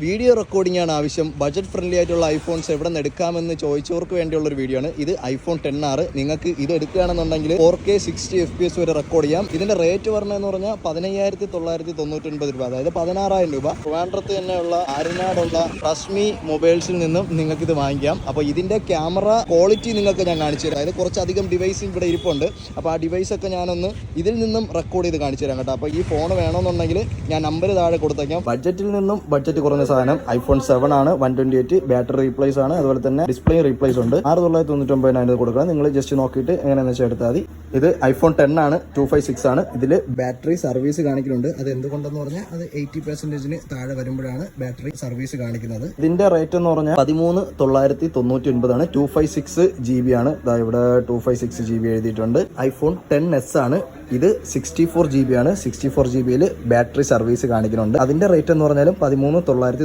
Video recording ആണ് ആവശ്യം, budget friendly ആയിട്ടുള്ള ഐഫോൺസ് എവിടെ നിന്ന് എടുക്കാമെന്ന് ചോദിച്ചവർക്ക് വേണ്ടിയുള്ള ഒരു വീഡിയോ ആണ് ഇത്. ഐഫോൺ 10R നിങ്ങൾക്ക് ഇത് എടുക്കുകയാണെന്നുണ്ടെങ്കിൽ 4K 60 FPS വരെ റെക്കോർഡ് ചെയ്യാം. ഇതിന്റെ റേറ്റ് പറഞ്ഞതെന്ന് പറഞ്ഞാൽ 15,999 രൂപ, അതായത് 16,000 രൂപ. ട്രിവാൻഡ്രത്ത് തന്നെയുള്ള ആര്യനാടുള്ള റസ്മി മൊബൈൽസിൽ നിന്നും നിങ്ങൾക്ക് ഇത് വാങ്ങിക്കാം. അപ്പോൾ ഇതിന്റെ ക്യാമറ ക്വാളിറ്റി നിങ്ങൾക്ക് ഞാൻ കാണിച്ചു തരാം. അതായത് കുറച്ചധികം ഡിവൈസ് ഇവിടെ ഇരിപ്പുണ്ട്. അപ്പോൾ ആ ഡിവൈസ് ഒക്കെ ഞാനൊന്ന് ഇതിൽ നിന്നും റെക്കോർഡ് ചെയ്ത് കാണിച്ചു തരാം കേട്ടോ. അപ്പോൾ ഈ ഫോൺ വേണമെന്നുണ്ടെങ്കിൽ ഞാൻ നമ്പർ താഴെ കൊടുത്തേക്കാം. ബഡ്ജറ്റിൽ നിന്നും ബഡ്ജറ്റ് കുറഞ്ഞ സാധനം ഐഫോൺ 7 ആണ്, 128 ബാറ്ററി റീപ്ലേസ് ആണ്, അതുപോലെ തന്നെ ഡിസ്പ്ലേ റീപ്ലേസ് ഉണ്ട്. 6,999 കൊടുക്കണം. നിങ്ങൾ ജസ്റ്റ് നോക്കിയിട്ട് എങ്ങനെയാണെന്ന് വെച്ചാൽ എടുത്താൽ മതി. ഇത് ഐഫോൺ 10 ആണ്, 256 ആണ്. ഇതിൽ ബാറ്ററി സർവീസ് കാണിക്കുന്നുണ്ട്. അത് എന്തുകൊണ്ടെന്ന് പറഞ്ഞാൽ അത് 80% താഴെ വരുമ്പോഴാണ് ബാറ്ററി സർവീസ് കാണിക്കുന്നത്. ഇതിന്റെ റേറ്റ് എന്ന് പറഞ്ഞാൽ 13,999 ആണ്. 256 GB ആണ്. ഇവിടെ 256 GB എഴുതിയിട്ടുണ്ട്. ഐഫോൺ 10s ആണ്. ഇത് 64 GB ആണ്. 64 GB ബാറ്ററി സർവീസ് കാണിക്കുന്നുണ്ട്. അതിന്റെ റേറ്റ് എന്ന് പറഞ്ഞാലും 13,999.